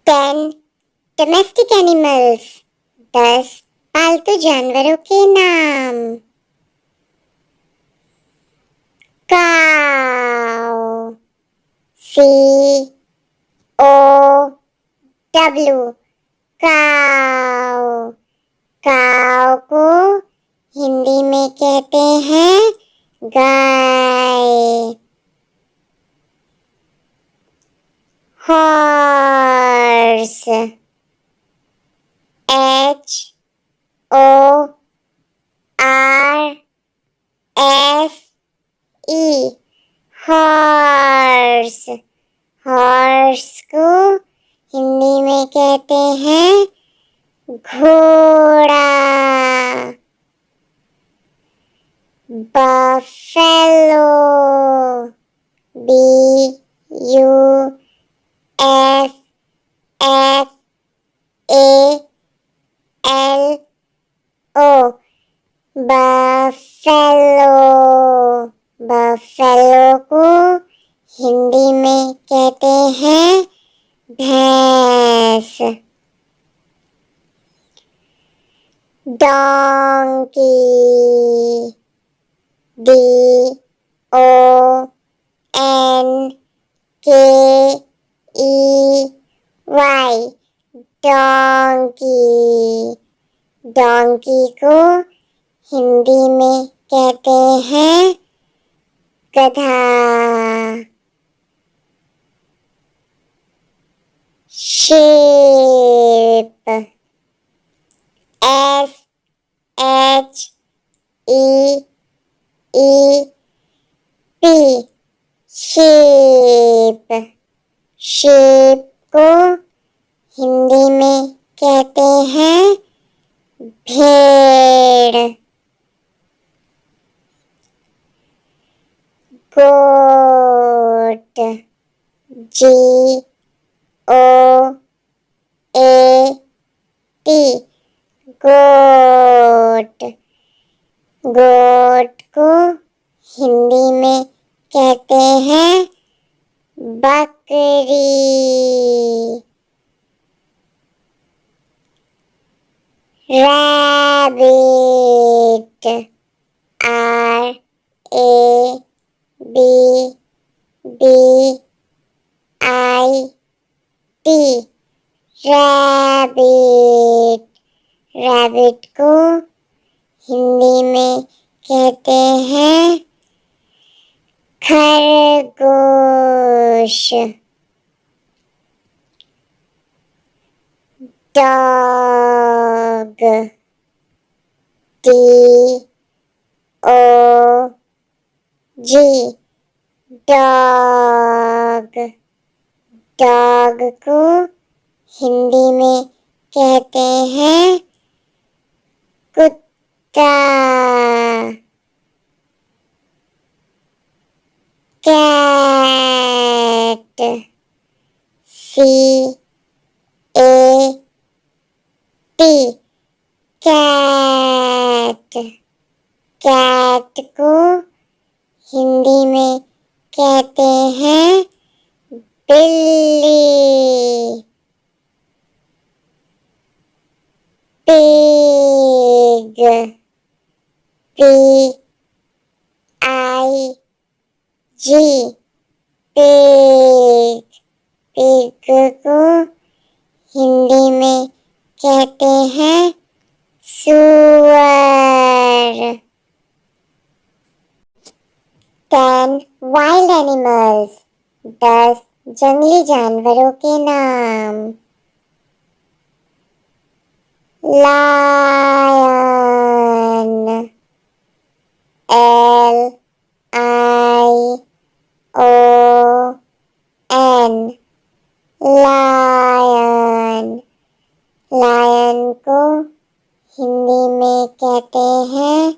10 domestic animals, 10 पालतू जानवरों के नाम। काऊ, COW, काऊ। काऊ को हिंदी में कहते हैं गाय। Horse, HORSE, horse. हॉर्स को हिंदी में कहते हैं घोड़ा। Buffalo, BUFFALO, buffalo. बफेलो को हिंदी में कहते हैं भैंस। Donkey, DONKEY, donkey. डोंकी को हिंदी में कहते हैं गधा। sheep, SHEEP, sheep। sheep को हिंदी में कहते हैं भेड़। गोट, GOAT, गोट। गोट को हिंदी में कहते हैं बकरी। Rabbit, RABBIT, rabbit. रैबिट को हिंदी में कहते हैं खरगोश। Dog, DOG, dog. डॉग को हिंदी में कहते हैं कुत्ता। Cat, CAT, cat. कैट को हिंदी में कहते हैं बिल्ली। Pig, PIG, pig. पिग को हिंदी में कहते हैं सुअर। 10 वाइल्ड एनिमल्स, 10 जंगली जानवरों के नाम। Lion, LION, lion. लायन को हिंदी में कहते हैं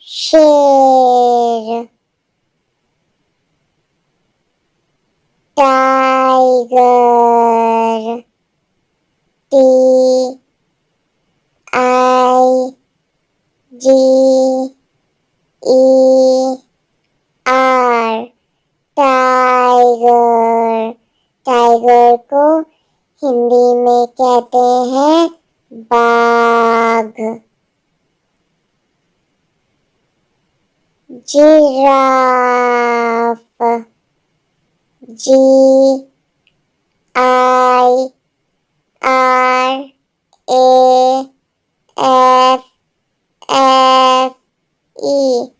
शेर। Tiger, TIGER, tiger. टाइगर को हिंदी में कहते हैं बाघ। Giraffe, GIRAFFE,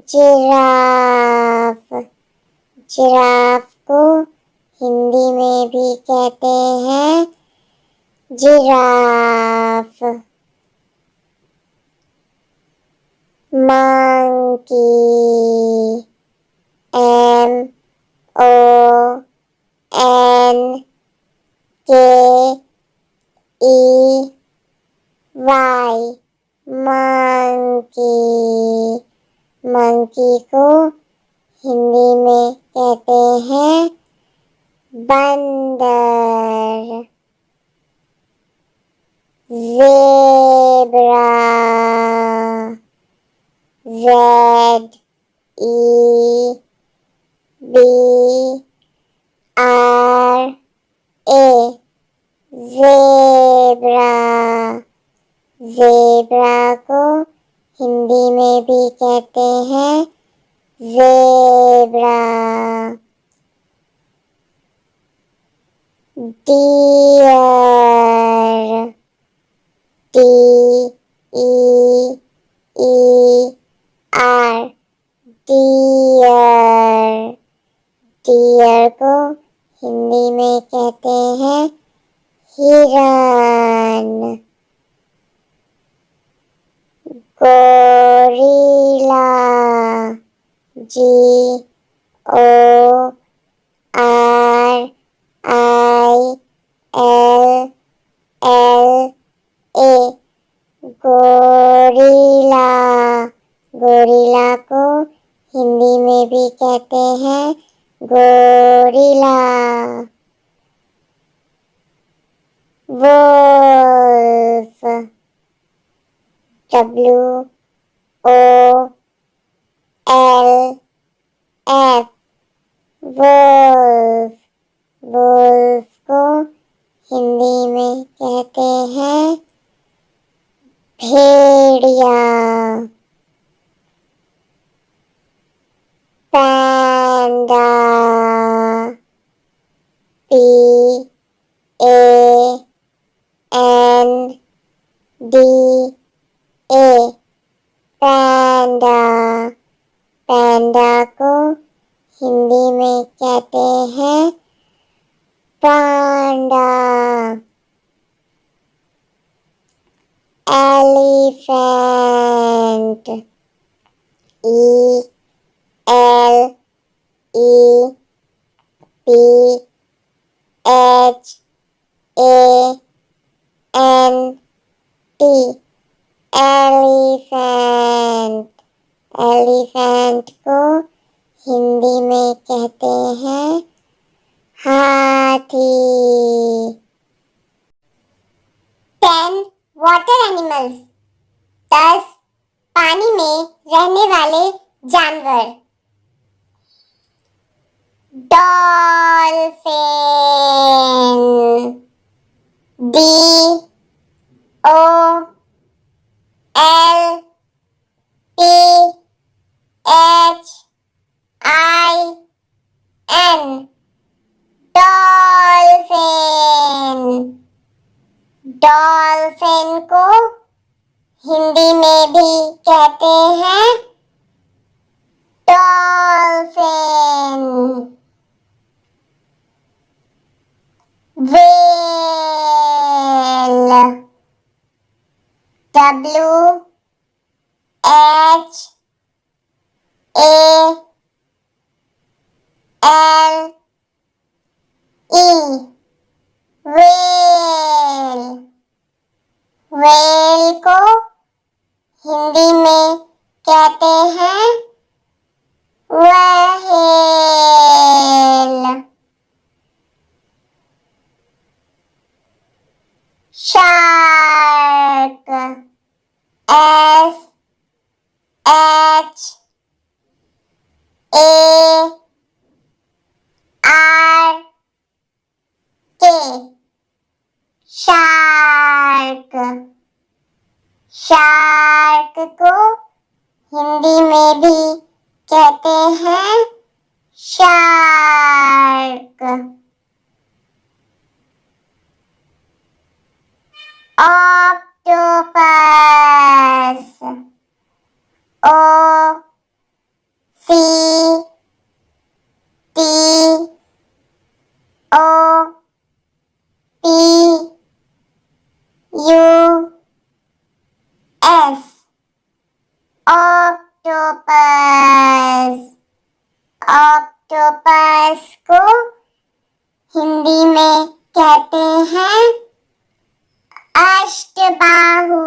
giraffe. जिराफ को हिंदी में भी कहते हैं giraffe. Monkey, MONKEY, monkey. Monkey को हिंदी में कहते हैं बंदर। Zebra, ZEBRA, zebra. ज़ेब्रा को हिंदी में भी कहते हैं zebra. Deer, DEER, deer. Deer को हिंदी में कहते हैं हिरन। Gorilla, GORILLA, gorilla. गोरिल्ला को हिंदी में भी कहते हैं gorilla. Wolf, WOLF, wolf. Wolf को हिंदी में कहते हैं भेड़िया। पैंडा, PANDA, पैंडा। पैंडा को हिंदी में कहते हैं panda. Elephant, ELEPHANT, elephant. Elephant को हिंदी में कहते हैं हाथी। 10 वाटर एनिमल्स, 10 पानी में रहने वाले जानवर। Dolphin, DOLPHIN, dolphin. डॉल्फिन को हिंदी में भी कहते हैं dolphin. Whale, WHALE, whale. Whale को हिंदी में कहते हैं whale. Shark, SHARK, shark. Shark को हिंदी में भी कहते हैं shark. Octopus. O C T O P U S. Octopus. Octopus को हिंदी में कहते हैं अष्टबाहु।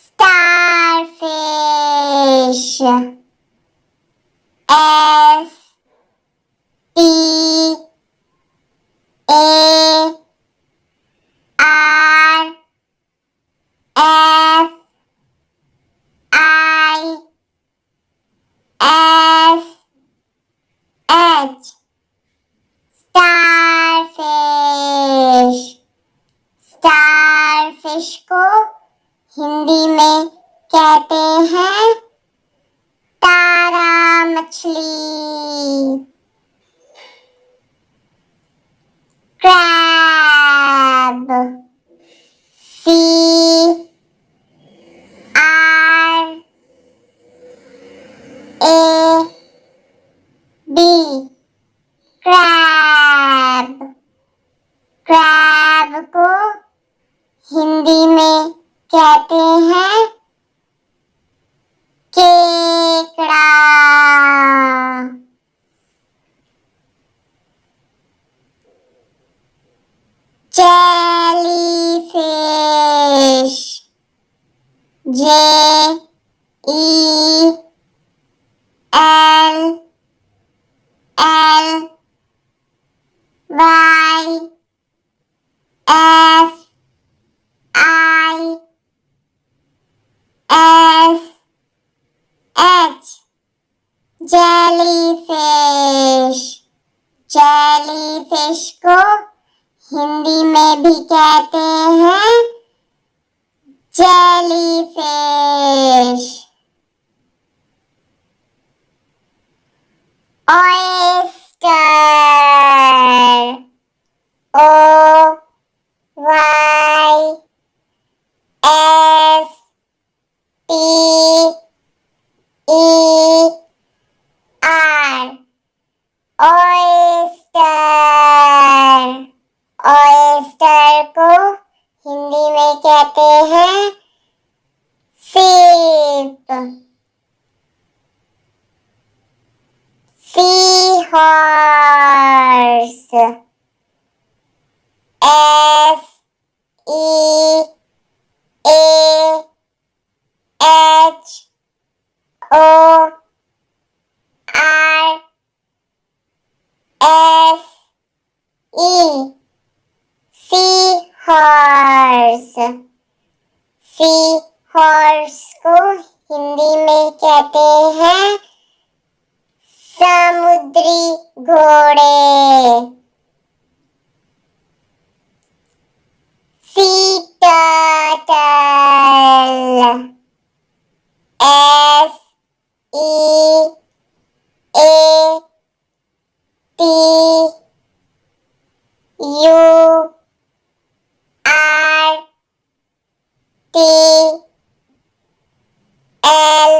Starfish. S T A R F I S H. Starfish. Starfish को हिंदी में कहते हैं तारा मछली। Crab. C R A B. Crab. Crab को हिंदी में कहते हैं केकड़ा। Jellyfish. J E L L Y F I S H. Jellyfish. Jellyfish को हिंदी में भी कहते हैं jellyfish. Oyster. O Y S T E R. Oyster. Oyster को हिंदी में कहते हैं सीप। Sea horse. S E A H O R S E. Sea horse. Sea horse को हिंदी में कहते हैं समुद्री घोड़े। Sea turtle. S E A T U R T L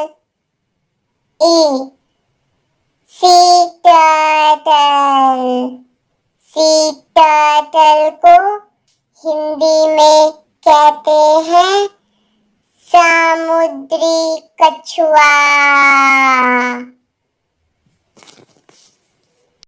E. Sea turtle. Sea turtle को हिंदी में कहते हैं समुद्री कछुआ।